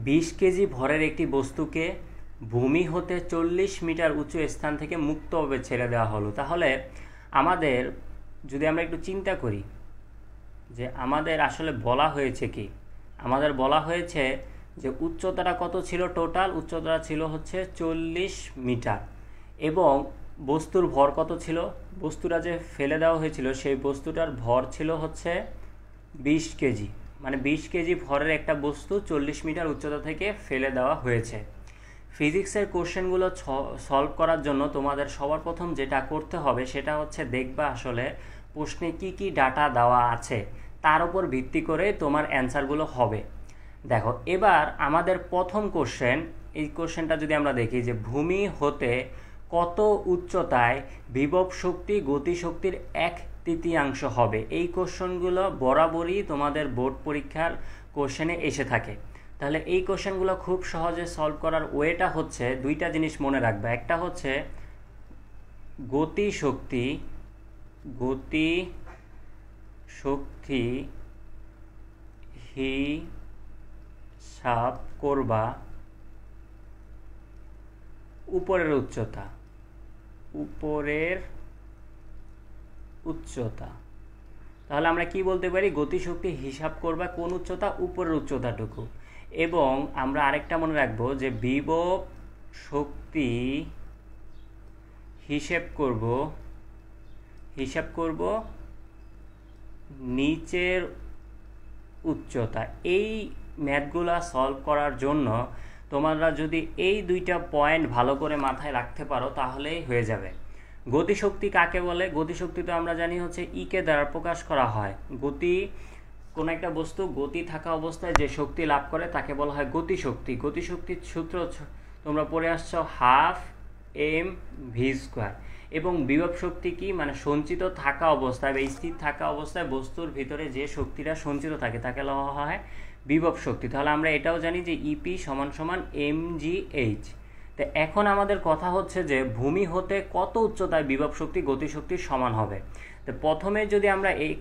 20 KG ভরের একটি বস্তুকে ভূমি হতে 40 মিটার উঁচু স্থান থেকে মুক্তভাবে ছেড়ে দেওয়া হলো। তাহলে আমাদের যদি আমরা একটু চিন্তা করি যে আমাদের আসলে বলা হয়েছে কি, আমাদের বলা হয়েছে যে উচ্চতাটা কত ছিল, টোটাল উচ্চতা ছিল হচ্ছে 40 মিটার এবং বস্তুর ভর কত ছিল, বস্তুটা যে ফেলে দেওয়া হয়েছিল সেই বস্তুটার ভর ছিল হচ্ছে 20 কেজি। মানে 20 কেজি ভরের একটা বস্তু 40 মিটার উচ্চতা থেকে ফেলে দেওয়া হয়েছে। ফিজিক্সের কোশ্চেনগুলো সলভ করার জন্য তোমাদের সবার প্রথম যেটা করতে হবে সেটা হচ্ছে দেখবা আসলে প্রশ্নে কি কি ডাটা দেওয়া আছে, তার উপর ভিত্তি করে তোমার অ্যান্সারগুলো হবে। দেখো এবার আমাদের প্রথম কোশ্চেন, এই কোশ্চেনটা যদি আমরা দেখি যে ভূমি হতে কত উচ্চতায় বিভব শক্তি গতিশক্তির 1/3 হবে, এই কোশ্চেনগুলো বরাবরই তোমাদের বোর্ড পরীক্ষার কোশ্চেনে এসে থাকে। তাহলে এই কোশ্চেনগুলো খুব সহজে সলভ করার ওয়েটা হচ্ছে দুইটা জিনিস মনে রাখবে। একটা হচ্ছে গতিশক্তি হিসাব করবা উপরের উচ্চতা। তাহলে আমরা কি বলতে পারি, গতিশক্তি হিসাব করবা কোন উচ্চতা, উপরের উচ্চতাটুকু। এবং আমরা আরেকটা মনে রাখবো যে বিভব শক্তি হিসাব করব নিচের উচ্চতা। এই ম্যাথগুলা সলভ করার জন্য তোমরা যদি এই দুইটা পয়েন্ট ভালো করে মাথায় রাখতে পারো তাহলেই হয়ে যাবে। গতিশক্তি কাকে বলে? গতিশক্তি তো আমরা জানি হচ্ছে ইকে দ্বারা প্রকাশ করা হয়। কোন একটা বস্তু গতি থাকা অবস্থায় যে শক্তি লাভ করে তাকে বলা হয় গতিশক্তি। গতিশক্তির সূত্র তোমরা পড়ে আসছো 12 mv²। এবং বিভব শক্তি কি, মানে সঞ্চিত থাকা অবস্থায় বা স্থির থাকা অবস্থায় বস্তুর ভিতরে যে শক্তিটা সঞ্চিত থাকে তাকে বলা হয় বিভব শক্তি। তাহলে আমরা এটাও জানি যে ইপি সমান সমান mgh। তো এখন আমাদের কথা হচ্ছে যে ভূমি হতে কত উচ্চতায় বিভব শক্তি গতিশক্তির সমান হবে। তো প্রথমে যদি আমরা এই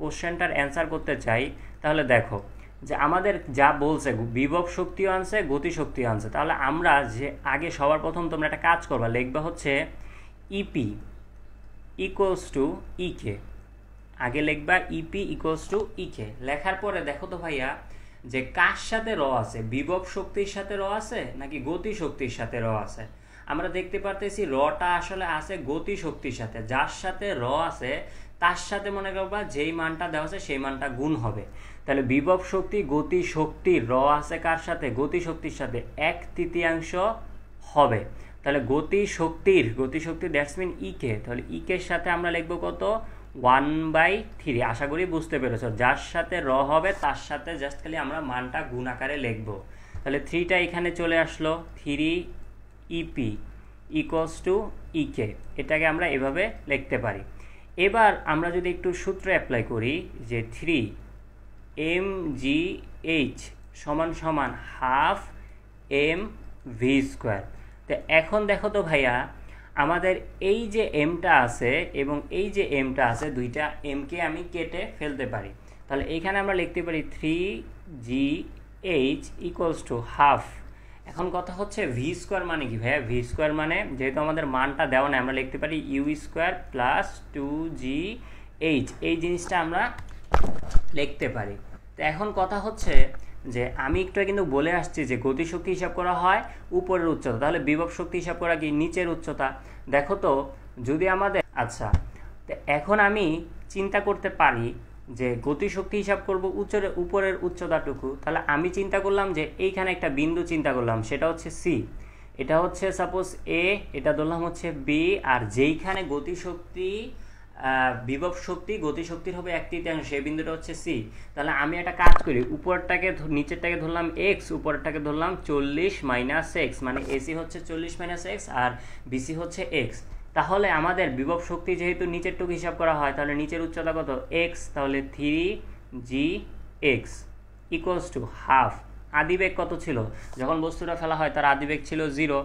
কোশ্চেনটার অ্যান্সার করতে চাই তাহলে দেখো যে আমাদের যা বলছে বিভব শক্তিও আনছে গতিশক্তিও আনছে। তাহলে আমরা যে আগে সবার প্রথম তোমরা একটা কাজ করবা, লিখবা হচ্ছে ইপি ইকুয়ালস টু ইকে। আগে লিখবা ইপি ইকুয়ালস টু ইকে। লেখার পরে দেখো তো ভাইয়া যে কার সাথে র আছে, বিভব শক্তির সাথে র আছে নাকি গতি শক্তির সাথে র আছে। আমরা দেখতে পারতেছি রটা আসলে আছে গতি শক্তির সাথে। যার সাথে র আছে তার সাথে মনে করবা যেই মানটা দেওয়া আছে সেই মানটা গুণ হবে। তাহলে বিভব শক্তি গতি শক্তির র আছে কার সাথে, গতি শক্তির সাথে, 1/3 হবে। তাহলে গতি শক্তির দ্যাটস মিন ইকে। তাহলে ইকের সাথে আমরা লিখবো কত, 1/3। আশা করি বুঝতে পেরেছো। যার সাথে র হবে তার সাথে জাস্ট খালি আমরা মানটা গুণ আকারে লিখবো। তাহলে 3টা এখানে চলে আসলো, 3 ইপি ইকুয়ালস টু ইকে। এটাকে আমরা এভাবে লিখতে পারি। এবার আমরা যদি একটু সূত্র অ্যাপ্লাই করি যে 3 mgh সমান সমান 12 mv²। তো এখন দেখো তো ভাইয়া আমাদের এই যে এমটা আছে এবং এই যে এমটা আছে, দুইটা এমকে আমি কেটে ফেলতে পারি। তাহলে এইখানে আমরা লিখতে পারি 3gh ইকুয়ালস টু 12। এখন কথা হচ্ছে v² মানে কি ভাইয়া? v² মানে যেহেতু আমাদের মানটা দেওয়া নেই আমরা লিখতে পারি u² প্লাস 2gh। এই জিনিসটা আমরা লিখতে পারি। তো এখন কথা হচ্ছে যে আমি একটু কিন্তু বলে আসছি যে গতিশক্তি হিসাব করা হয় উপরের উচ্চতা, তাহলে বিভব শক্তি হিসাব করা কি নিচের উচ্চতা। দেখো তো যদি আমাদের আচ্ছা, তো এখন আমি চিন্তা করতে পারি যে গতিশক্তি হিসাব করব উপরের উচ্চতাটুকু। তাহলে আমি চিন্তা করলাম যে এইখানে একটা বিন্দু চিন্তা করলাম, সেটা হচ্ছে সি। এটা হচ্ছে সাপোজ এ, এটা ধরলাম হচ্ছে বি, আর যেইখানে গতিশক্তি বিভব শক্তি গতিশক্তির হবে 1/3, সেই বিন্দুটা হচ্ছে সি। তাহলে আমি একটা কাজ করি, উপরটাকে নিচেরটাকে ধরলাম এক্স, উপরেরটাকে ধরলাম 40 - x, মানে এসি হচ্ছে 40 - x আর বিসি হচ্ছে এক্স। তাহলে আমাদের বিভব শক্তি যেহেতু নিচেরটুকু হিসাব করা হয় তাহলে নিচের উচ্চতা কত, এক্স। তাহলে 3gx ইকুয়ালস টু 12। আদিবেগ কত ছিল যখন বস্তুটা ফেলা হয়, তার আদিবেগ ছিল 0।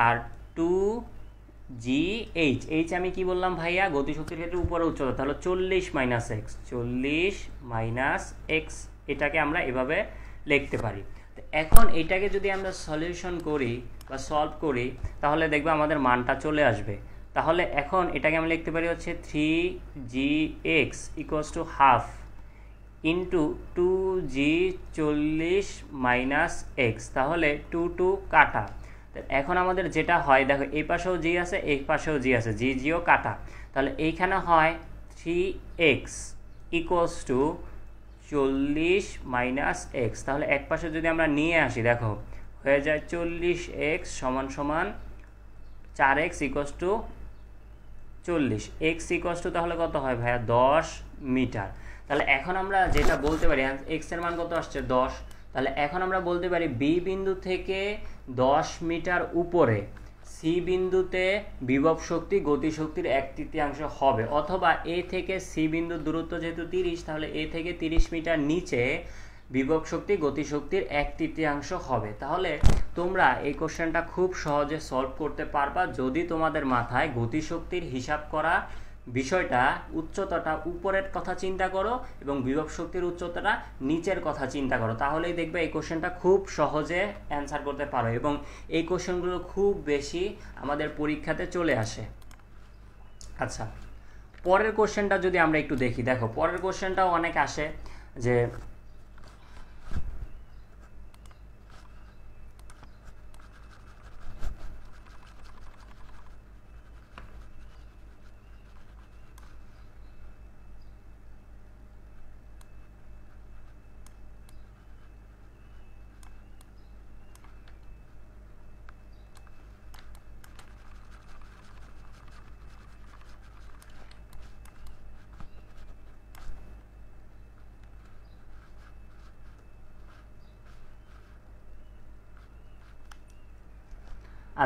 আর 2gh আমি কি বললাম ভাইয়া, গতিশক্তির ক্ষেত্রে উপরে উচ্চতা, তাহলে 40 - x, 40 - x। এটাকে আমরা এভাবে লিখতে পারি। তো এখন এটাকে যদি আমরা সলিউশন করি বা সলভ করি তাহলে দেখবে আমাদের মানটা চলে আসবে। তাহলে এখন এটাকে আমরা লিখতে পারি হচ্ছে 3gx equals to half into 2g 40 minus x, তাহলে 2 কাটা। এখন আমাদের যেটা হয় দেখো, এই পাশেও জি আছে এই পাশেও জি আছে, জি জিও কাটা, তাহলে এইখানে হয় 3x equals to 40 minus x. তাহলে এক পাশে যদি আমরা নিয়ে আসি দেখো হয়ে যায় 40x সমান সমান 4x equals to 40, x equals to তাহলে কত হয় ভাইয়া 10 মিটার। তাহলে এখন আমরা যেটা বলতে পারি এক্স এর মান কত আসছে 10, তাহলে এখন আমরা বলতে পারি বি বিন্দু থেকে 10 মিটার উপরে সি বিন্দুতে বিভব শক্তি গতিশক্তির 1/3 হবে, অথবা এ থেকে সি বিন্দুর দূরত্ব যেহেতু 30, তাহলে এ থেকে 30 মিটার নিচে বিভব শক্তি গতিশক্তির 1/3 হবে। তাহলে তোমরা এই কোশ্চেনটা খুব সহজে সলভ করতে পারবা যদি তোমাদের মাথায় গতিশক্তির হিসাব করা বিষয়টা উচ্চতাটা উপরের কথা চিন্তা করো এবং বিভব শক্তির উচ্চতাটা নিচের কথা চিন্তা করো, তাহলেই দেখবে এই কোশ্চেনটা খুব সহজে অ্যান্সার করতে পারো এবং এই কোশ্চেনগুলো খুব বেশি আমাদের পরীক্ষাতে চলে আসে। আচ্ছা, পরের কোশ্চেনটা যদি আমরা একটু দেখি, দেখো পরের কোশ্চেনটাও অনেক আসে যে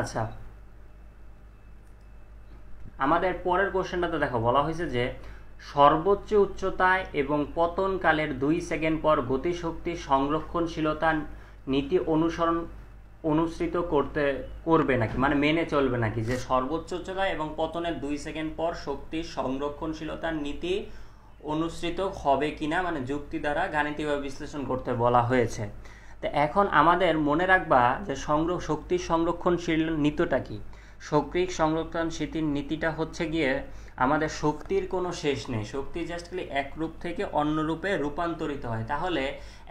আচ্ছা আমাদের পরের কোশ্চেনটাতে দেখো বলা হয়েছে যে সর্বোচ্চ উচ্চতায় এবং পতনকালের 2 সেকেন্ড পর গতিশক্তি সংরক্ষণশীলতা নীতি অনুসৃত করবে নাকি, মানে মেনে চলবে নাকি, যে সর্বোচ্চ উচ্চতায় এবং পতনের 2 সেকেন্ড পর শক্তি সংরক্ষণশীলতার নীতি অনুসৃত হবে কিনা, মানে যুক্তি দ্বারা গাণিতিকভাবে বিশ্লেষণ করতে বলা হয়েছে। তো এখন আমাদের মনে রাখবা যে শক্তির সংরক্ষণশীল নীতিটা কি। শক্তির সংরক্ষণশীল নীতিটা হচ্ছে গিয়ে আমাদের শক্তির কোনো শেষ নেই, শক্তি জাস্ট খালি এক রূপ থেকে অন্য রূপে রূপান্তরিত হয়। তাহলে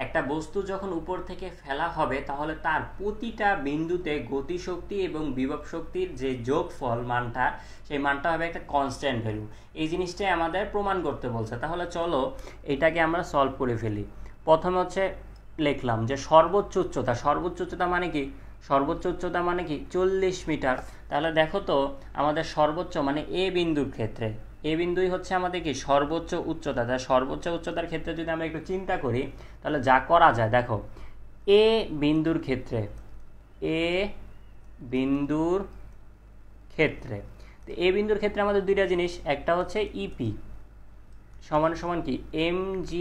একটা বস্তু যখন উপর থেকে ফেলা হবে তাহলে তার প্রতিটা বিন্দুতে গতিশক্তি এবং বিভব শক্তির যে যোগফল মানটা, সেই মানটা হবে একটা কনস্ট্যান্ট ভ্যালু। এই জিনিসটাই আমাদের প্রমাণ করতে বলছে। তাহলে চলো এটাকে আমরা সলভ করে ফেলি। প্রথমে হচ্ছে লিখলাম যে সর্বোচ্চ উচ্চতা, সর্বোচ্চ উচ্চতা মানে কি, সর্বোচ্চ উচ্চতা মানে কি 40 মিটার। তাহলে দেখো তো আমাদের সর্বোচ্চ মানে এ বিন্দুর ক্ষেত্রে, এ বিন্দুই হচ্ছে আমাদের কি সর্বোচ্চ উচ্চতা। তাই সর্বোচ্চ উচ্চতার ক্ষেত্রে যদি আমরা একটু চিন্তা করি তাহলে যা করা যায় দেখো, এ বিন্দুর ক্ষেত্রে, এ বিন্দুর ক্ষেত্রে, তো এ বিন্দুর ক্ষেত্রে আমাদের দুইটা জিনিস, একটা হচ্ছে ইপি সমান সমান কি mgh।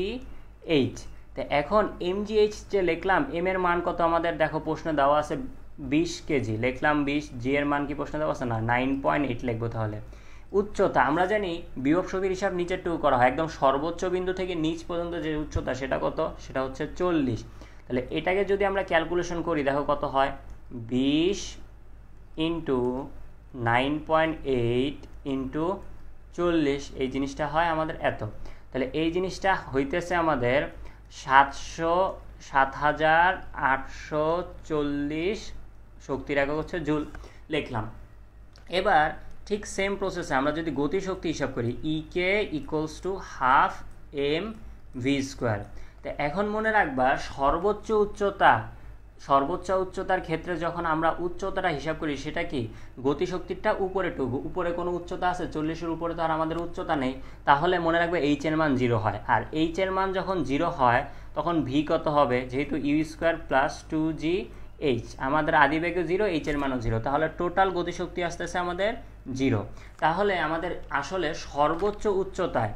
তো এখন mgh যে লিখলাম, এম এর মান কত আমাদের দেখো প্রশ্ন দেওয়া আছে 20 কেজি, লিখলাম 20, জি এর মান কি প্রশ্ন দেওয়া আছে না 9.8 লিখবো। তাহলে উচ্চতা আমরা জানি বিভব শক্তির হিসাব নিচের টুকু করা হয়, একদম সর্বোচ্চ বিন্দু থেকে নিচ পর্যন্ত যে উচ্চতা সেটা কত, সেটা হচ্ছে 40। তাহলে এটাকে যদি আমরা ক্যালকুলেশন করি দেখো কত হয় 20 ইন্টু 9.8 ইন্টু 40, এই জিনিসটা হয় আমাদের এত। তাহলে এই জিনিসটা হইতেছে আমাদের 7,840 শক্তির একক হচ্ছে জুল, লিখলাম। এবার ঠিক সেম প্রসেসে আমরা যদি গতিশক্তি হিসাব করি, KE equals to half M V square. তো এখন মনে রাখবা সর্বোচ্চ উচ্চতার ক্ষেত্রে যখন আমরা উচ্চতাটা হিসাব করি সেটা কি গতিশক্তিটা উপরে টুকু, উপরে কোনো উচ্চতা আছে 40-এর উপরে তো আর আমাদের উচ্চতা নেই, তাহলে মনে রাখবে এইচ এর মান 0 হয়। আর এইচ এর মান যখন 0 হয় তখন ভি কত হবে, যেহেতু ইউ স্কোয়ার প্লাস 2gh, আমাদের আদিবেগও 0, এইচ এর মানও 0, তাহলে টোটাল গতিশক্তি আসতেছে আমাদের 0। তাহলে আমাদের আসলে সর্বোচ্চ উচ্চতায়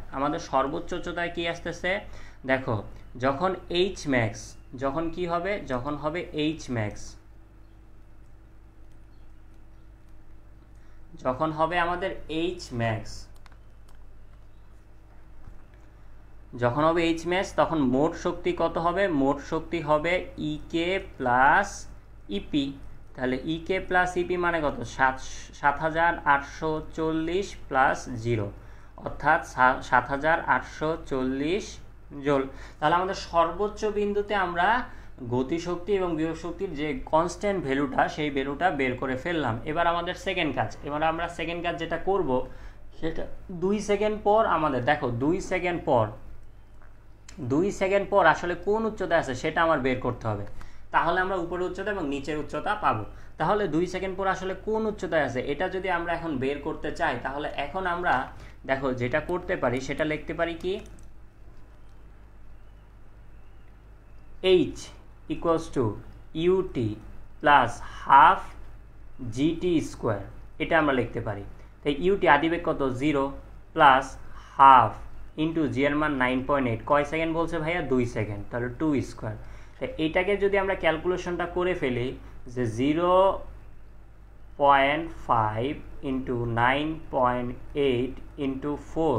কি আসতেছে দেখো, যখন এইচ ম্যাক্স, যখন কি হবে, যখন হবে এইচ ম্যাক্স, যখন হবে আমাদের এইচ ম্যাক্স, যখন হবে এইচ ম্যাচ তখন মোট শক্তি কত হবে? মোট শক্তি হবে ইকে প্লাস ইপি। তাহলে ইকে প্লাস ইপি মানে কত? ৭,৮৪০ প্লাস 0 অর্থাৎ ৭,৮৪০ জুল। তাহলে আমাদের সর্বোচ্চ বিন্দুতে আমরা গতিশক্তি এবং বিভব শক্তির যে কনস্ট্যান্ট ভ্যালুটা সেই ভ্যালুটা বের করে ফেললাম। এবার আমাদের সেকেন্ড কাজ, এবার আমরা সেকেন্ড কাজ যেটা করব সেটা 2 সেকেন্ড পর আমাদের দেখো 2 সেকেন্ড পর আসলে কোন উচ্চতা আছে সেটা আমার বের করতে হবে। তাহলে আমরা উপরের উচ্চতা এবং নিচের উচ্চতা পাবো। তাহলে 2 সেকেন্ড পর আসলে কোন উচ্চতায় আছে এটা যদি আমরা এখন বের করতে চাই, তাহলে এখন আমরা দেখো যেটা করতে পারি সেটা লিখতে পারি কি, h equals to u t plus half g t square, এটা আমরা লিখতে পারি। তাই ইউটি আদিবেগ কত? 0 প্লাস হাফ ইন্টু জি এর মান 9.8, কয় সেকেন্ড বলছে ভাইয়া? 2 সেকেন্ড, তাহলে 2 স্কোয়ার। তাই এইটাকে যদি আমরা ক্যালকুলেশনটা করে ফেলি যে 0.5 ইন্টু 9.8 ইন্টু 4,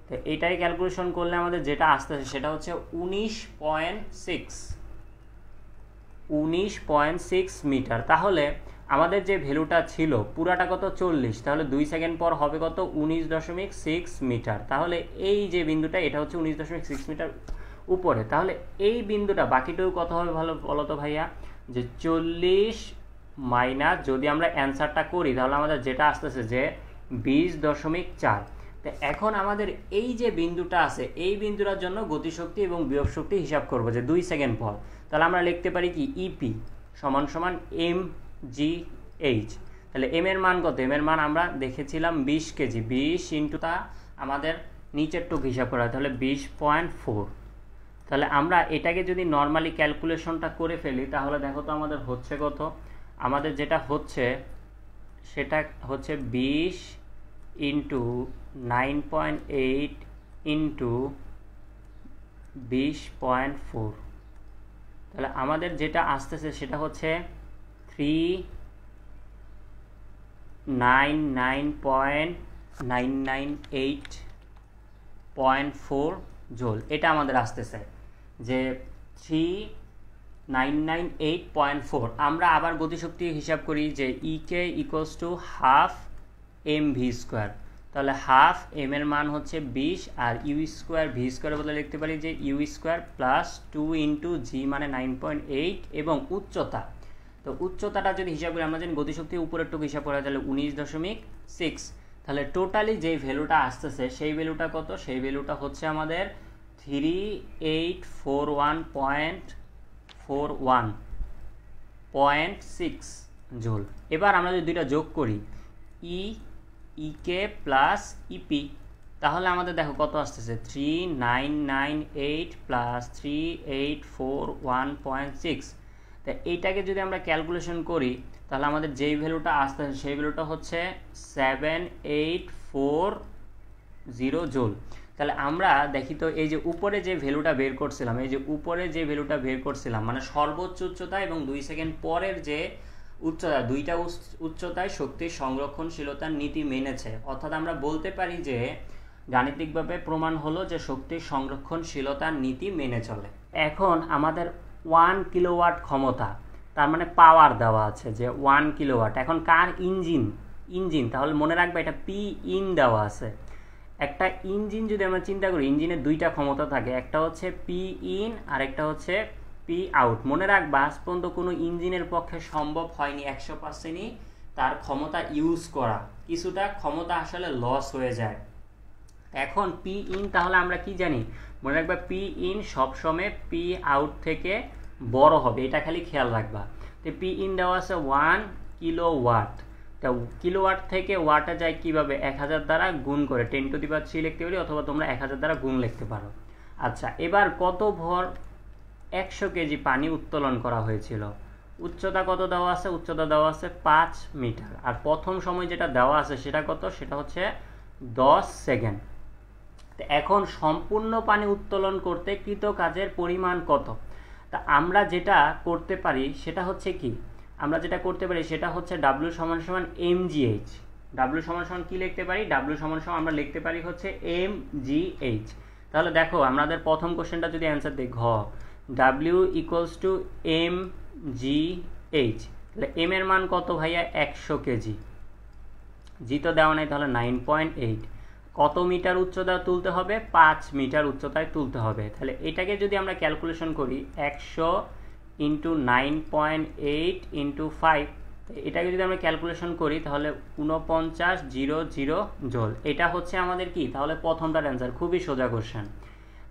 তো এইটাই ক্যালকুলেশন করলে আমাদের যেটা আসতেছে সেটা হচ্ছে 19.6 মিটার। তাহলে আমাদের যে ভ্যালুটা ছিল পুরাটা কত? 40, তাহলে 2 সেকেন্ড পর হবে কত? 19.6 মিটার। তাহলে এই যে বিন্দুটা এটা হচ্ছে 19.6 মিটার উপরে। তাহলে এই বিন্দুটা বাকিটুকু কত হবে ভালো বলো তো ভাইয়া? যে 40 মাইনাস, যদি আমরা অ্যান্সারটা করি তাহলে আমাদের যেটা আসতেছে যে 20.4। তো এখন আমাদের এই যে বিন্দুটা আছে এই বিন্দুটার জন্য গতিশক্তি এবং বিভব শক্তি হিসাব করবো যে 2 সেকেন্ড পর। তাহলে আমরা লিখতে পারি কি, ইপি সমান সমান এম জি এইচ। তাহলে এম এর মান কত? এম এর মান আমরা দেখেছিলাম 20 কেজি, 20 ইন্টু তা আমাদের নিচের টুক হিসাব করা হয়, তাহলে 20.4। তাহলে আমরা এটাকে যদি নর্মালি ক্যালকুলেশনটা করে ফেলি তাহলে দেখো তো আমাদের হচ্ছে কত? আমাদের যেটা হচ্ছে সেটা হচ্ছে 20 ইন্টু 9.8 ইন্টু 20.4। তাহলে আমাদের যেটা আসতেছে সেটা হচ্ছে 399.998.4 জুল, এটা আমাদের আসতেছে যে 3998.4। আমরা আবার গতিশক্তি হিসাব করি যে KE equals to half M V square. তাহলে হাফ এম এর মান হচ্ছে 20 আর ইউ স্কোয়ার ভি স্কোয়ারের বদলে লিখতে পারি যে ইউ স্কোয়ার প্লাস 2 ইন্টু জি মানে 9.8 এবং উচ্চতা। তো উচ্চতাটা যদি হিসাব করি আমরা জানি গতিশক্তি উপরের টুকু হিসাব করা, তাহলে 19.6। তাহলে টোটালি যে ভ্যালুটা আসতেছে সেই ভ্যালুটা কত? সেই ভ্যালুটা হচ্ছে আমাদের 3841.6 জুল। এবার আমরা যদি দুইটা যোগ করি ইকে প্লাস ইপি, তাহলে আমাদের দেখো কত আসতেছে 3998 প্লাস 3841.6। তো এইটাকে যদি আমরা ক্যালকুলেশন করি তাহলে আমাদের যেই ভ্যালুটা আসতেছে সেই ভ্যালুটা হচ্ছে 7840 জুল। তাহলে আমরা দেখি তো এই যে উপরে যে ভ্যালুটা বের করছিলাম, এই যে উপরে যে ভ্যালুটা বের করছিলাম মানে সর্বোচ্চ উচ্চতা এবং 2 সেকেন্ড পরের যে উচ্চতা, দুইটা উচ্চতায় শক্তির সংরক্ষণশীলতার নীতি মেনেছে। অর্থাৎ আমরা বলতে পারি যে গাণিতিকভাবে প্রমাণ হলো যে শক্তির সংরক্ষণশীলতার নীতি মেনে চলে। এখন আমাদের 1 কিলোওয়াট ক্ষমতা, তার মানে পাওয়ার দেওয়া আছে যে 1 কিলোওয়াট। এখন কার? ইঞ্জিন। তাহলে মনে রাখবে এটা পি ইন দেওয়া আছে। একটা ইঞ্জিন যদি আমরা চিন্তা করি, ইঞ্জিনের দুইটা ক্ষমতা থাকে, একটা হচ্ছে পি ইন আর একটা হচ্ছে পি আউট। মনে রাখবা আজ পর্যন্ত কোনো ইঞ্জিনের পক্ষে সম্ভব হয়নি 100%ই তার ক্ষমতা ইউজ করা, কিছুটা ক্ষমতা আসলে লস হয়ে যায়। এখন পি ইন তাহলে আমরা কি জানি? মনে রাখবা পি ইন সবসময় পি আউট থেকে বড় হবে, এটা খালি খেয়াল রাখবা। তো পি ইন দেওয়া আছে 1 কিলোওয়াট। তা কিলোওয়াট থেকে ওয়াটে যায় কিভাবে? 1000 দ্বারা গুণ করে 10⁻³ লিখতে পারি, অথবা তোমরা 1000 দ্বারা গুণ লিখতে পারো। আচ্ছা, এবার কত ভর 100 কেজি পানি উত্তোলন করা হয়েছিল? উচ্চতা কত দেওয়া আছে? উচ্চতা দেওয়া আছে 5 মিটার। আর প্রথম সময় যেটা দেওয়া আছে সেটা কত? সেটা হচ্ছে 10 সেকেন্ড। তো এখন সম্পূর্ণ পানি উত্তোলন করতে কৃত কাজের পরিমাণ কত? তা আমরা যেটা করতে পারি সেটা হচ্ছে কি, আমরা যেটা করতে পারি সেটা হচ্ছে W সমান সমান mgh। W সমান সমান কি লিখতে পারি? W সমান সমান আমরা লিখতে পারি হচ্ছে mgh। তাহলে দেখো আমাদের প্রথম কোশ্চেনটা যদি অ্যান্সার দিই ঘ, W equals to M G H, তাহলে এম এর মান কত ভাইয়া 100 কেজি, জি তো দেওয়া নাই, তাহলে 9.8, কত মিটার উচ্চতা তুলতে হবে, 5 মিটার উচ্চতায় তুলতে হবে। তাহলে এটাকে যদি আমরা ক্যালকুলেশন করি 100 ইন্টু 9.8 ইন্টু 5, এটাকে যদি আমরা ক্যালকুলেশন করি তাহলে 49,000 জোল। এটা হচ্ছে আমাদের কি, তাহলে প্রথমটার অ্যান্সার, খুবই সোজা কোশ্চেন।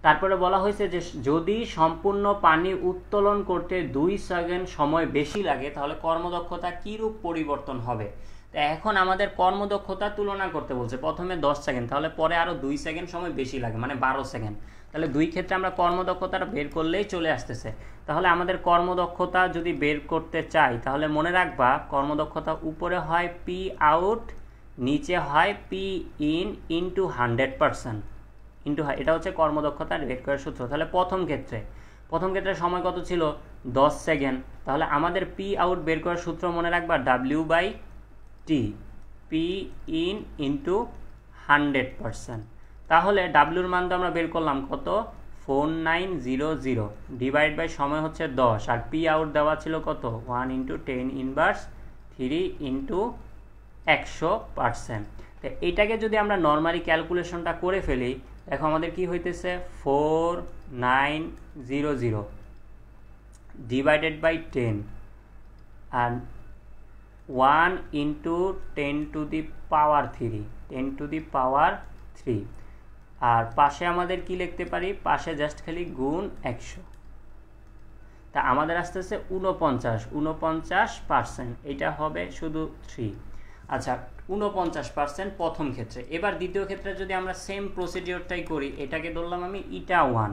তারপরে বলা হয়েছে যে যদি সম্পূর্ণ পানি উত্তোলন করতে 2 সেকেন্ড সময় বেশি লাগে তাহলে কর্মদক্ষতা কীরূপ পরিবর্তন হবে। তো এখন আমাদের কর্মদক্ষতা তুলনা করতে বলছে, প্রথমে 10 সেকেন্ড, তাহলে পরে আরও 2 সেকেন্ড সময় বেশি লাগে, মানে 12 সেকেন্ড। তাহলে দুই ক্ষেত্রে আমরা কর্মদক্ষতাটা বের করলেই চলে আসতেছে। তাহলে আমাদের কর্মদক্ষতা যদি বের করতে চাই তাহলে মনে রাখবা কর্মদক্ষতা উপরে হয় পি আউট, নিচে হয় পি ইন ইন্টু 100% ইন্টু, এটা হচ্ছে কর্মদক্ষতা বের করার সূত্র। তাহলে প্রথম ক্ষেত্রে সময় কত ছিল, 10 সেকেন্ড। তাহলে আমাদের পি আউট বের করার সূত্র মনে রাখবা W by T, P in into 100%। তাহলে ডাব্লিউর মান তো আমরা বের করলাম কত, 4900, ডিভাইড বাই সময় হচ্ছে 10, আর পি আউট দেওয়া ছিল কত, 1 ইন্টু 10 ইনভার্স 3 ইন্টু 100%। তো এটাকে যদি আমরা নর্মালি ক্যালকুলেশনটা করে ফেলি, দেখো আমাদের কি হইতেছে 4900 ডিভাইডেড বাই 10 আর 1 ইন্টু 10 টু দি পাওয়ার 3, আর পাশে আমাদের কি লিখতে পারি, পাশে জাস্ট খালি গুণ 100, তা আমাদের আসতেছে 49% এটা হবে শুধু 3। আচ্ছা 49% প্রথম ক্ষেত্রে। এবার দ্বিতীয় ক্ষেত্রে যদি আমরা সেম প্রসিডিওরটাই করি, এটাকে ধরলাম আমি ইটা 1,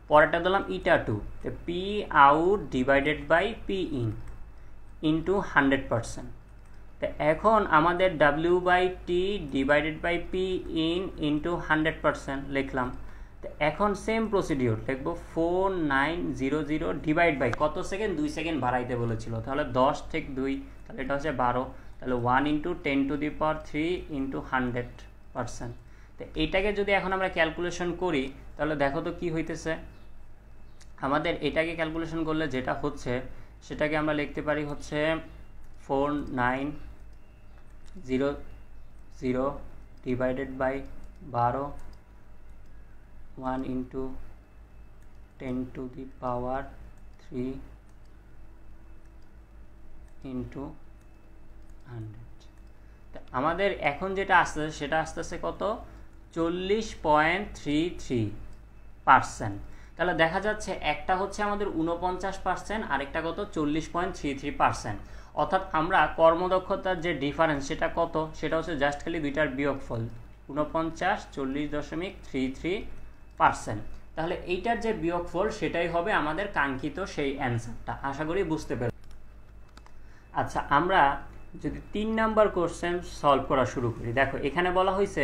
পরেরটা ধরলাম ইটা 2, তো P out divided by P in into 100%। তো এখন আমাদের W by T divided by P in into 100% লিখলাম। তো এখন সেম প্রসিডিওর লিখবো 4900 ডিভাইড বাই কত সেকেন্ড, 2 সেকেন্ড বাড়াইতে বলেছিল, তাহলে 10 থেকে 2, তাহলে এটা হচ্ছে 12, তাহলে 1 into 10 to the power 3 into 100%। তো এইটাকে যদি এখন আমরা ক্যালকুলেশন করি তাহলে দেখো তো কি হইতেছে, আমাদের এটাকে ক্যালকুলেশন করলে যেটা হচ্ছে সেটাকে আমরা লিখতে পারি হচ্ছে 4900 divided by 12, 1 into 10 to the power 3 into 100। আমাদের এখন যেটা আসতেছে সেটা আসতেছে কত, 40.33%। তাহলে দেখা যাচ্ছে একটা হচ্ছে আমাদের 49% আরেকটা কত, 40.33%। অর্থাৎ আমরা কর্মদক্ষতার যে ডিফারেন্স সেটা কত, সেটা হচ্ছে জাস্ট খালি দুইটার বিয়োগফল, 49 40.33%। তাহলে এইটার যে বিয়োগফল সেটাই হবে আমাদের কাঙ্ক্ষিত সেই অ্যান্সারটা। আশা করি বুঝতে পেরেছি। আচ্ছা আমরা যদি 3 নাম্বার কোশ্চেন সলভ করা শুরু করি, দেখো এখানে বলা হয়েছে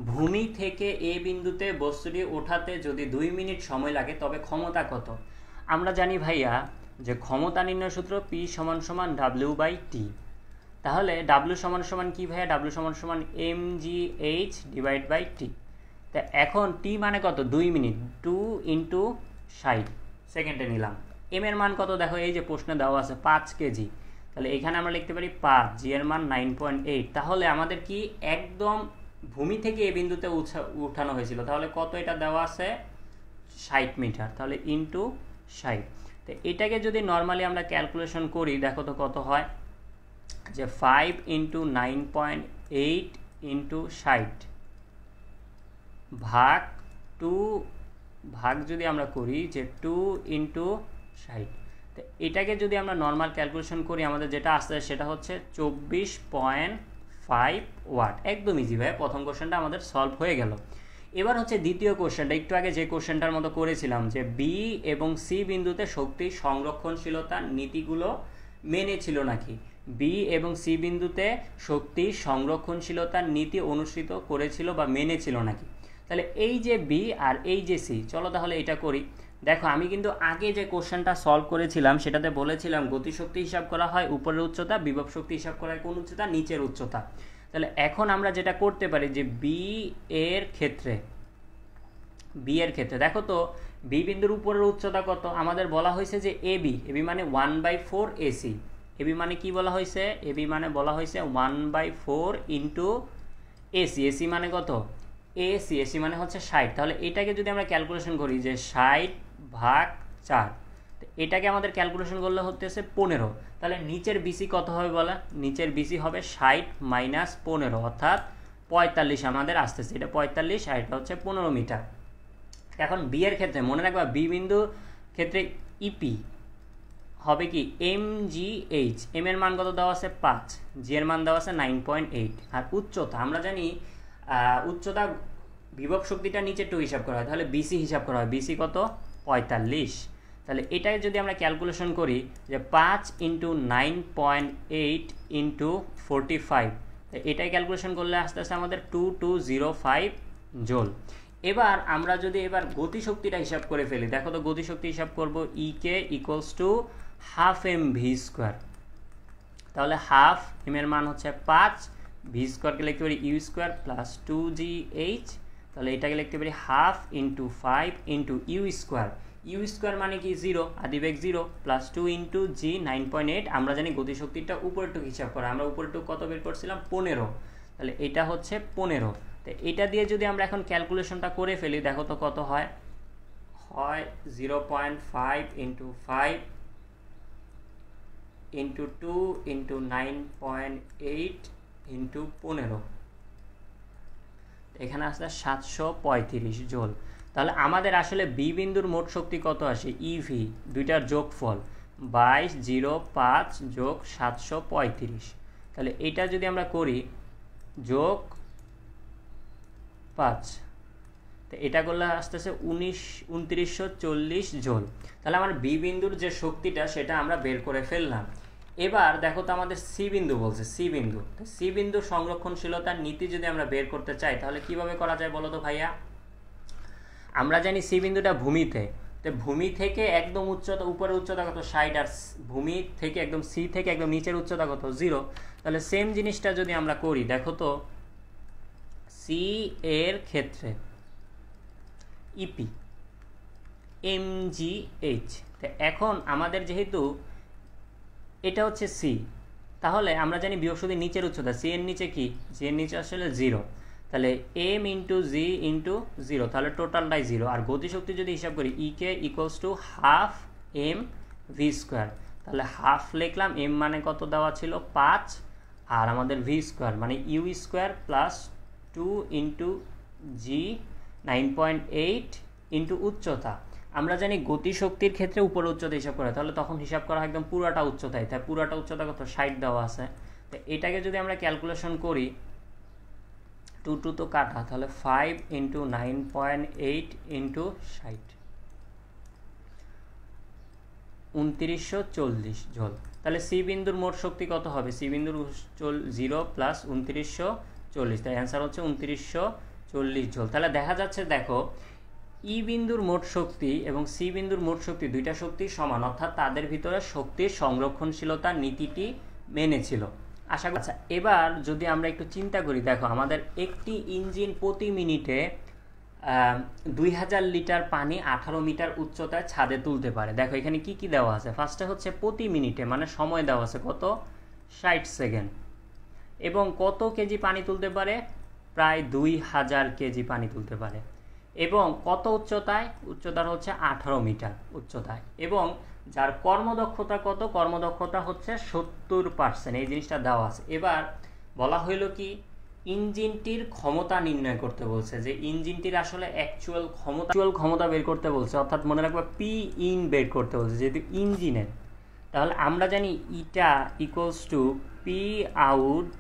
ভূমি থেকে এ বিন্দুতে বস্তুটি ওঠাতে যদি 2 মিনিট সময় লাগে তবে ক্ষমতা কত। আমরা জানি ভাইয়া যে ক্ষমতা নির্ণয় সূত্র P = W/T। তাহলে W = কি ভাইয়া, W = mgh / T। তা এখন T মানে কত, 2 মিনিট, 2 × 60 সেকেন্ডে নিলাম। m এর মান কত দেখো, এই যে প্রশ্নে দেওয়া আছে 5 কেজি, তাহলে এখানে আমরা লিখতে পারি 5, জি এর মান 9.8। তাহলে আমাদের কি একদম ভূমি থেকে এই বিন্দুতে উঠানো হয়েছিল, তাহলে কত এটা দেওয়া আছে 60 মিটার, তাহলে ইন্টু 60। তো এটাকে যদি নর্মালি আমরা ক্যালকুলেশন করি দেখো তো কত হয়, যে 5 × 9.8 × 60 ভাগ 2 ভাগ যদি আমরা করি যে 2 × 60, তো এটাকে যদি আমরা নর্মাল ক্যালকুলেশন করি আমাদের যেটা আসছে সেটা হচ্ছে 24.5 ওয়াট। একদম ইজি ভাই, প্রথম কোশ্চেনটা আমাদের সলভ হয়ে গেল। এবার হচ্ছে দ্বিতীয় কোশ্চেনটা, একটু আগে যে কোশ্চেনটার মতো করেছিলাম যে বি এবং সি বিন্দুতে শক্তি সংরক্ষণশীলতার নীতিগুলো মেনে ছিল নাকি। বি এবং সি বিন্দুতে শক্তি সংরক্ষণশীলতার নীতি অনুসৃত করেছিল বা মেনেছিল নাকি। তাহলে এই যে বি আর এই যে সি, চলো তাহলে এটা করি। দেখো আমি কিন্তু আগে যে কোশ্চেনটা সলভ করেছিলাম সেটাতে বলেছিলাম গতিশক্তি হিসাব করা হয় উপরের উচ্চতা, বিভব শক্তি হিসাব করা হয় কোন উচ্চতা, নিচের উচ্চতা। তাহলে এখন আমরা যেটা করতে পারি যে বি এর ক্ষেত্রে বি এর ক্ষেত্রে দেখো তো বি বিন্দুর উপরের উচ্চতা কত, আমাদের বলা হয়েছে যে এবি, এবি মানে 1/4 এসি। এবি মানে কি বলা হয়েছে, এবি মানে বলা হয়েছে 1/4 ইন্টু এসি। এসি মানে কত, এসি, এসি মানে হচ্ছে 60। তাহলে এটাকে যদি আমরা ক্যালকুলেশন করি যে 60/4, তো এটাকে আমাদের ক্যালকুলেশন করলে হতেছে 15। তাহলে নিচের বিসি কত হবে বলা, নিচের বিসি হবে 60 - 15 অর্থাৎ 45 আমাদের আসতেছে। এটা 45 আর এটা হচ্ছে 15 মিটার। এখন বি এর ক্ষেত্রে মনে রাখবা বি বিন্দুর ক্ষেত্রে ইপি হবে কি MGH, এম এর মান কত দেওয়া আছে 5, জি এর মান দেওয়া আছে 9.8। আর উচ্চতা আমরা জানি উচ্চতা বিভব শক্তিটা নিচে টু হিসাব করা হয়, তাহলে বিসি হিসাব করা হয়। বিসি কত 45। তাহলে এটাই যদি আমরা ক্যালকুলেশন করি যে 5 × 9.8 × 45, এটাই ক্যালকুলেশন করলে আস্তে আস্তে আমাদের 2205 জোল। এবার আমরা যদি এবার গতিশক্তিটা হিসাব করে ফেলি, দেখো তো গতিশক্তি হিসাব করব KE equals to half M V square. তাহলে হাফ এম এর মান হচ্ছে 5, ভি স্কোয়ারকে লিখতে পারি ইউ স্কোয়ার প্লাস 2GH। তাহলে এটাকে লিখতে পারি half into 5 into U square. U square মানে কি 0, আদিবেগ 0 প্লাস 2 ইন্টু জি 9.8। আমরা জানি গতিশক্তিটা উপরেরটুক হিসাব করা, আমরা উপরেরটুক কত বের করছিলাম 15। তাহলে এটা হচ্ছে 15। তো এটা দিয়ে যদি আমরা এখন ক্যালকুলেশনটা করে ফেলি, দেখো তো কত হয়, 0.5 ইন্টু 5 ইন্টু 2 ইন্টু 9.8 ইন্টু 15, এখানে আসলে 735 জোল। তাহলে আমাদের আসলে বি বিন্দুর মোট শক্তি কত আসে, ইভি দুইটার যোগফল 2205 যোগ 735। তাহলে এটা যদি আমরা করি যোগ 5, তো এটা করলে আসতেছে 2940 জোল। তাহলে আমার বি বিন্দুর যে শক্তিটা সেটা আমরা বের করে ফেললাম। এবার দেখো তো আমাদের সি বিন্দু বলছে, সি বিন্দু, তো সি বিন্দুর সংরক্ষণশীলতার নীতি যদি আমরা বের করতে চাই তাহলে কিভাবে করা যায় বলো তো ভাইয়া। আমরা জানি সি বিন্দুটা ভূমিতে, তো ভূমি থেকে একদম উচ্চতা, উপরের উচ্চতা কত 60, আর ভূমি থেকে একদম সি থেকে একদম নিচের উচ্চতা কত 0। তাহলে সেম জিনিসটা যদি আমরা করি, দেখো তো সি এর ক্ষেত্রে ইপি MGH, তো এখন আমাদের যেহেতু এটা হচ্ছে সি, তাহলে আমরা জানি বিভব শক্তির নিচের উচ্চতা, সি এর নিচে কি, জি এর নিচে আসলে 0, তাহলে এম ইন্টু জি ইন্টু 0, তাহলে টোটালটাই 0। আর গতিশক্তি যদি হিসাব করি KE equals to half M V square, তাহলে হাফ লিখলাম, এম মানে কত দেওয়া ছিল 5, আর আমাদের ভি স্কোয়ার মানে U square plus 2 into G 9.8 into উচ্চতা। আমরা জানি গতিশক্তির ক্ষেত্রে উপর উচ্চতা হিসাব করা, তাহলে তখন হিসাব করা একদম পুরাটা উচ্চতায়, তাই পুরাটা উচ্চতা কত 60 দেওয়া আছে। তো এটাকে যদি আমরা ক্যালকুলেশন করি 2 তো কাটা, তাহলে 5 ইন্টু 9.8 ইন্টু 60, 2940 জোল। তাহলে সি বিন্দুর মোট শক্তি কত হবে, সি বিন্দুর 0 প্লাস 2940, তাই অ্যান্সার হচ্ছে 2940 জোল। তাহলে দেখা যাচ্ছে দেখো ই বিন্দুর মোট শক্তি এবং সি বিন্দুর মোট শক্তি দুইটা শক্তি সমান, অর্থাৎ তাদের ভিতরে শক্তির সংরক্ষণশীলতার নীতিটি মেনেছিল। আশা করি। আচ্ছা, এবার যদি আমরা একটু চিন্তা করি, দেখো আমাদের একটি ইঞ্জিন প্রতি মিনিটে 2000 লিটার পানি 18 মিটার উচ্চতায় ছাদে তুলতে পারে। দেখো এখানে কি কি দেওয়া আছে, ফার্স্টে হচ্ছে প্রতি মিনিটে মানে সময় দেওয়া আছে কত 60 সেকেন্ড, এবং কত কেজি পানি তুলতে পারে, প্রায় 2000 কেজি পানি তুলতে পারে, এবং কত উচ্চতায়, উচ্চতার হচ্ছে 18 মিটার উচ্চতায়, এবং যার কর্মদক্ষতা কত, কর্মদক্ষতা হচ্ছে 70%, এই জিনিসটা দেওয়া আছে। এবার বলা হইল কি ইঞ্জিনটির ক্ষমতা নির্ণয় করতে বলছে, যে ইঞ্জিনটির আসলে অ্যাকচুয়াল ক্ষমতা বের করতে বলছে, অর্থাৎ মনে রাখবা পি ইন বের করতে বলছে যেহেতু ইঞ্জিনের। তাহলে আমরা জানি eta equals to P out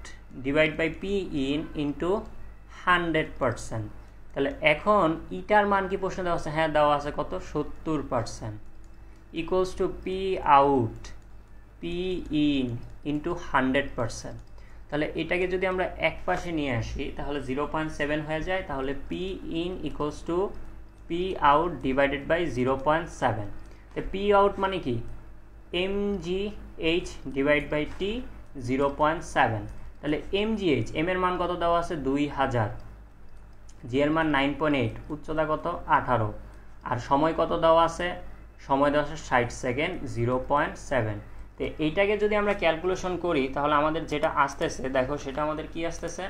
divide by P in into 100%। তাহলে এখন ইটার মান কি প্রশ্ন দেওয়া আছে, হ্যাঁ দেওয়া আছে কত 70%, equals to P out P in into 100%। তাহলে এটাকে যদি আমরা এক পাশে নিয়ে আসি তাহলে 0.7 হয়ে যায়, তাহলে P in equals to P out divided by 0.7। তো পি আউট মানে কি MGH ডিভাইড বাই টি 0.7। তাহলে MGH, এম এর মান কত দেওয়া আছে 2000, জি এর মান 9.8, উচ্চতা কত 18, আর সময় কত দেওয়া আছে, সময় দেওয়া আছে 60 সেকেন্ড 0.7। তো এইটাকে যদি আমরা ক্যালকুলেশন করি তাহলে আমাদের যেটা আসতেছে দেখো সেটা আমাদের কি আসতেছে,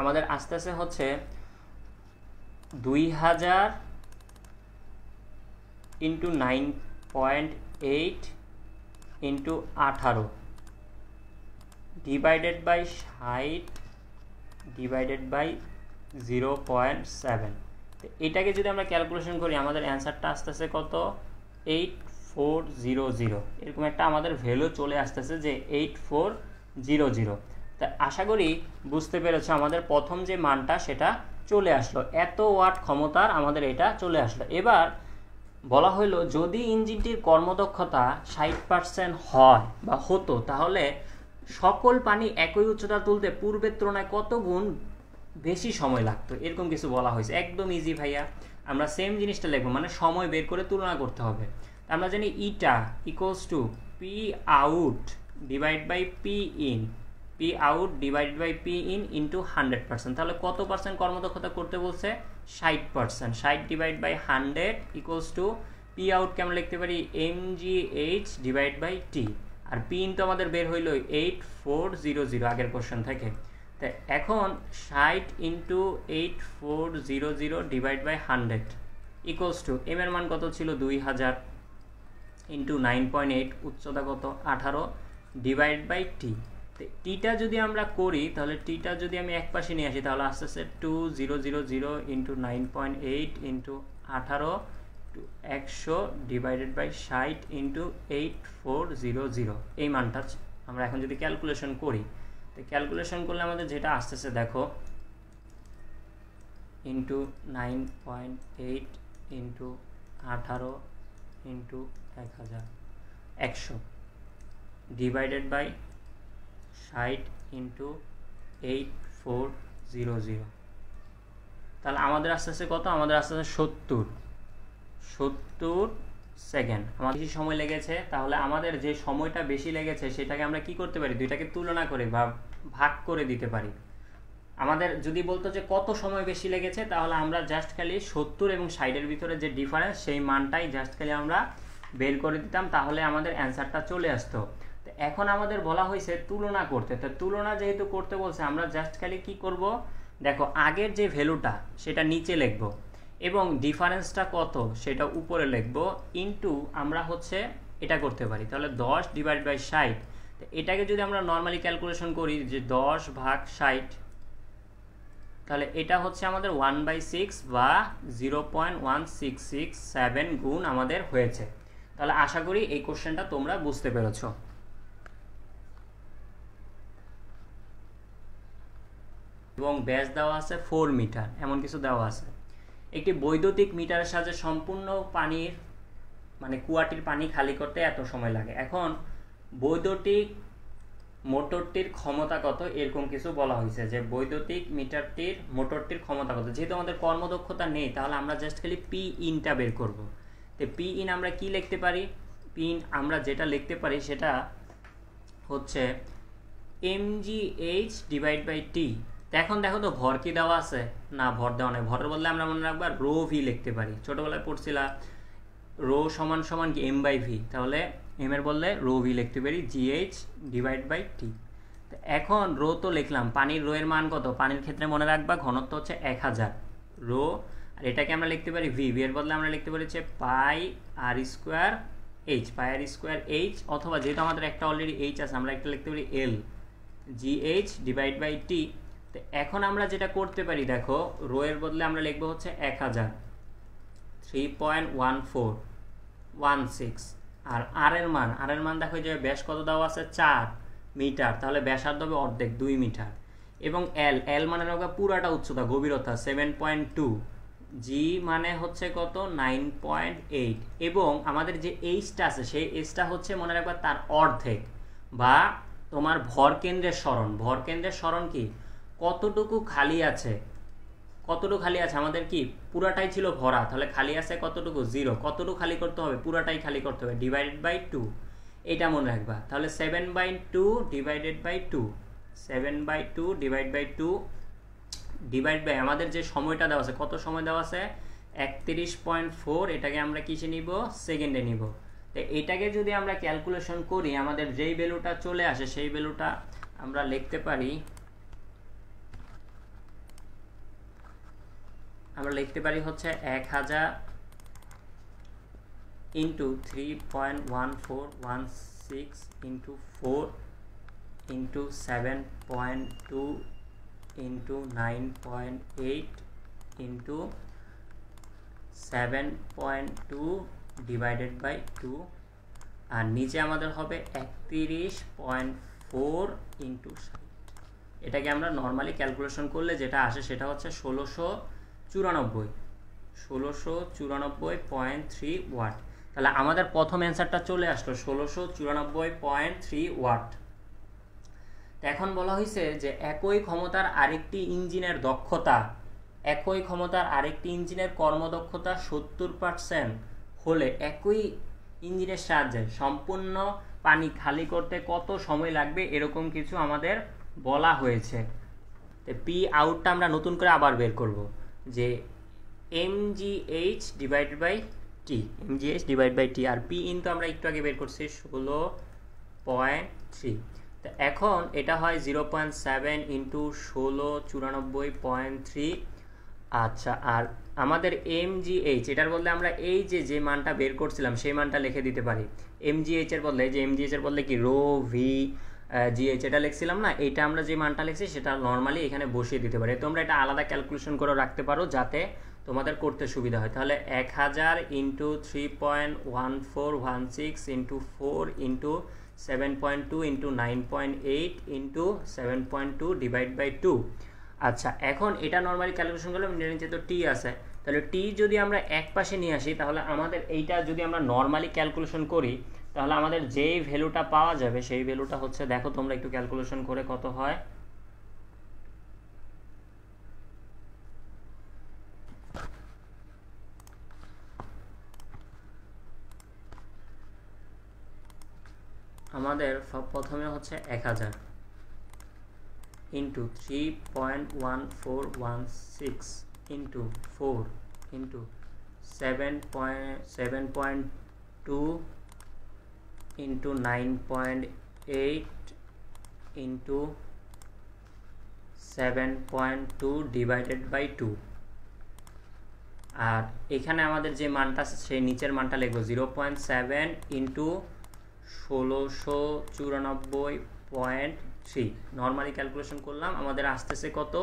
আমাদের আসতেছে হচ্ছে 2000 into 9.8 into 18 divided by 60 divided by 0.7। তো এটাকে যদি আমরা ক্যালকুলেশন করি আমাদের অ্যান্সারটা আসতেছে কত 8400, এরকম একটা আমাদের ভ্যালু চলে আসতেছে যে 8400। তা আশা করি বুঝতে পেরেছো আমাদের প্রথম যে মানটা সেটা চলে আসলো, এত ওয়াট ক্ষমতার আমাদের এটা চলে আসলো। এবার বলা হইলো যদি ইঞ্জিনটির কর্মদক্ষতা 60% হয় বা হতো তাহলে সকল পানি একই উচ্চতা তুলতে পূর্বের তুলনায় কত গুণ বেশি সময় লাগতো, এরকম কিছু বলা হয়েছে। একদম ইজি ভাইয়া, আমরা সেম জিনিসটা লিখবো, মানে সময় বের করে তুলনা করতে হবে। আমরা জানি eta equals to P out divide by P in, P out divide by P in into 100%। তাহলে কত পার্সেন্ট কর্মদক্ষতা করতে বলছে 60%, 60 divide by 100 equals to P out কেমন লিখতে পারি mgh ডিভাইড বাই টি, আর পি ইন তো আমাদের বের হইল 8400 আগের কোশ্চেন থেকে। তো এখন 60 into 8400 divide by 100 equals to M এর মান কত ছিল 2000 ইন্টু 9.8 উচ্চতা কত 18 ডিভাইড বাই টি। তো টিটা যদি আমরা করি তাহলে টিটা যদি আমি এক পাশে নিয়ে আসি তাহলে আস্তে আস্তে 2000 into 9.8 into 18 to 100 divided by 60 into 8400, এই মানটা আমরা এখন যদি ক্যালকুলেশন করি, তো ক্যালকুলেশন করলে আমাদের যেটা আসতেছে দেখো into 9.8 into 18 into 100 divided by 60 into 8400, তাহলে আমাদের আসতেছে কত, আমাদের আসতেছে 70 সেকেন্ড। আমাদের বেশি সময় লেগেছে, তাহলে আমাদের যে সময়টা বেশি লেগেছে সেটাকে আমরা কি করতে পারি, দুইটাকে তুলনা করে বা ভাগ করে দিতে পারি। আমাদের যদি বলতো যে কত সময় বেশি লেগেছে তাহলে আমরা জাস্ট খালি 70 এবং 60-এর ভিতরে যে ডিফারেন্স সেই মানটাই জাস্ট খালি আমরা বের করে দিতাম, তাহলে আমাদের অ্যান্সারটা চলে আসতো। তো এখন আমাদের বলা হয়েছে তুলনা করতে, তো তুলনা যেহেতু করতে বলছে আমরা জাস্ট খালি কি করব, দেখো আগের যে ভ্যালুটা সেটা নিচে লিখব এবং ডিফারেন্সটা কত সেটা উপরে লিখব, ইনটু আমরা হচ্ছে এটা করতে পারি, তাহলে 10 ডিভাইড বাই 60। তো এটাকে যদি আমরা নর্মালি ক্যালকুলেশন করি যে 10 ভাগ 60, তাহলে এটা হচ্ছে আমাদের 1/6 বা 0.1667 গুণ আমাদের হয়েছে। তাহলে আশা করি এই কোশ্চেনটা তোমরা বুঝতে পেরেছো। এবং ব্যাস দেওয়া আছে 4 মিটার, এমন কিছু দেওয়া আছে। একটি বৈদ্যুতিক মিটারের সাহায্যে সম্পূর্ণ পানির মানে কুয়াটির পানি খালি করতে এত সময় লাগে। এখন বৈদ্যুতিক মোটরটির ক্ষমতা কত, এরকম কিছু বলা হয়েছে যে বৈদ্যুতিক মিটারটির মোটরটির ক্ষমতা কত। যেহেতু আমাদের কর্মদক্ষতা নেই তাহলে আমরা জাস্ট খালি পি ইনটা বের করব। তো পি ইন আমরা কি লিখতে পারি, পি ইন আমরা যেটা লিখতে পারি সেটা হচ্ছে mgh ডিভাইড বাই টি। এখন দেখো তো ভর কি দেওয়া আছে, না ভর দেওয়া নেই, ভরের বদলে আমরা মনে রাখবো রো ভি লিখতে পারি। ছোটবেলায় পড়ছিলাম রো সমান সমান কি এম বাই ভি, তাহলে এম এর বদলে রো ভি লিখতে পারি জিএইচ ডিভাইড বাই টি। তো এখন রো তো লিখলাম, পানির রো এর মান কত, পানির ক্ষেত্রে মনে রাখবা ঘনত্ব হচ্ছে 1000 রো, আর এটাকে আমরা লিখতে পারি ভি, ভি এর বদলে আমরা লিখতে পারি হচ্ছে পাই আর স্কোয়ার এইচ, পাই আর স্কোয়ার এইচ, অথবা যেহেতু আমাদের একটা অলরেডি এইচ আছে আমরা একটা লিখতে পারি এল জিএইচ ডিভাইড বাই টি। তো এখন আমরা যেটা করতে পারি দেখো রো এর বদলে আমরা লিখবো হচ্ছে 1000 3.1416, আর আর এর মান দেখো যে ব্যাস কত দেওয়া আছে 4 মিটার, তাহলে ব্যাসার্ধ হবে অর্ধেক 2 মিটার। এবং এল মানে হবে পুরাটা উচ্চতা গভীরতা 7.2, জি মানে হচ্ছে কত 9.8, এবং আমাদের যে এইচটা আছে সেই এইচটা হচ্ছে মনে রাখবা তার অর্ধেক, বা তোমার ভর কেন্দ্রের সরণ কি কতটুকু খালি আছে, আমাদের কি পুরাটাই ছিল ভরা, তাহলে খালি আছে কতটুকু 0, কতটুকু খালি করতে হবে পুরাটাই খালি করতে হবে ডিভাইডেড বাই 2, এটা মনে রাখবা। তাহলে 7/2 divided by 2, 7/2 divide by 2 divide by আমাদের যে সময়টা দেওয়া আছে, কত সময় দেওয়া আছে 31.4, এটাকে আমরা কিসে নিব, সেকেন্ডে নিব। তো এটাকে যদি আমরা ক্যালকুলেশন করি আমাদের যেই ভ্যালুটা চলে আসে সেই ভ্যালুটা আমরা লিখতে পারি, হচ্ছে 1000 into 3.1416 into 4 into 7.2 into 9.8 into 7.2 divided by 2, আর নিচে আমাদের হবে 31.4 ইন্টু 60। এটাকে আমরা নর্মালি ক্যালকুলেশন করলে যেটা আসে সেটা হচ্ছে 1694.3 ওয়াট। তাহলে আমাদের প্রথম অ্যান্সারটা চলে আসলো 1694.3 ওয়াট। এখন বলা হয়েছে যে একই ক্ষমতার আরেকটি ইঞ্জিনের কর্মদক্ষতা 70% হলে একই ইঞ্জিনের সাহায্যে সম্পূর্ণ পানি খালি করতে কত সময় লাগবে, এরকম কিছু আমাদের বলা হয়েছে। তো পি আউটটা আমরা নতুন করে আবার বের করব, যে mgh ডিভাইড বাই টি, আর পি ইন তো আমরা একটু আগে বের করছি 16.3। তো এখন এটা হয় 0.7 ইন্টু 1694.3। আচ্ছা, আর আমাদের mgh এটার বদলে আমরা এই যে মানটা বের করছিলাম সেই মানটা লিখে দিতে পারি। mgh এর বদলে কি রো ভি জিএইচ এটা লিখছিলাম না, এইটা আমরা যে মানটা লিখছি সেটা নর্মালি এখানে বসিয়ে দিতে পারি। তোমরা এটা আলাদা ক্যালকুলেশন করে রাখতে পারো যাতে তোমাদের করতে সুবিধা হয়। তাহলে 1000 into 3.1416 into 4 into 7.2 into 9.8 into 7.2 divide by 2। আচ্ছা, এখন এটা নর্মালি ক্যালকুলেশন করলে নিচে তো টি আছে, তাহলে টি যদি আমরা এক পাশে নিয়ে আসি তাহলে আমাদের এইটা যদি আমরা নর্মালি ক্যালকুলেশন করি তাহলে আমাদের যেই ভ্যালুটা পাওয়া যাবে সেই ভ্যালুটা হচ্ছে, দেখো তোমরা একটু ক্যালকুলেশন করে কত হয়। আমাদের প্রথমে হচ্ছে 1000 into 3.1416 into 4 into 7.2 into 9.8 into 7.2 divided by 2। আর এখানে আমাদের যে মানটা আছে সেই নিচের মানটা লিখবো 0.7 ইন্টু 1694.3। নর্মালি ক্যালকুলেশন করলাম, আমাদের আসতেছে কত,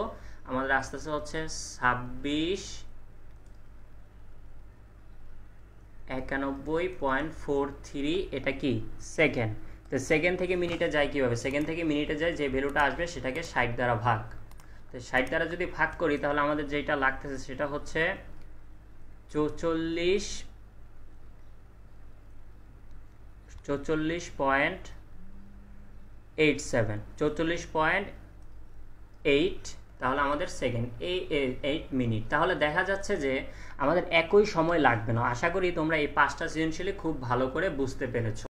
আমাদের আসতেছে হচ্ছে 2691.43। এটা কি সেকেন্ড। তো সেকেন্ড থেকে মিনিটে যায় কীভাবে, সেকেন্ড থেকে মিনিটে যায় যে ভ্যালুটা আসবে সেটাকে 60 দ্বারা ভাগ। তো 60 দ্বারা যদি ভাগ করি তাহলে আমাদের যেটা লাগতেছে সেটা হচ্ছে 44.87 তাহলে আমাদের সেকেন্ড 8 মিনিট। তাহলে দেখা যাচ্ছে যে আমাদের একই সময় লাগবে না। আশা করি তোমরা এই 5টা সৃজনশীল খুব ভালো করে বুঝতে পেরেছো।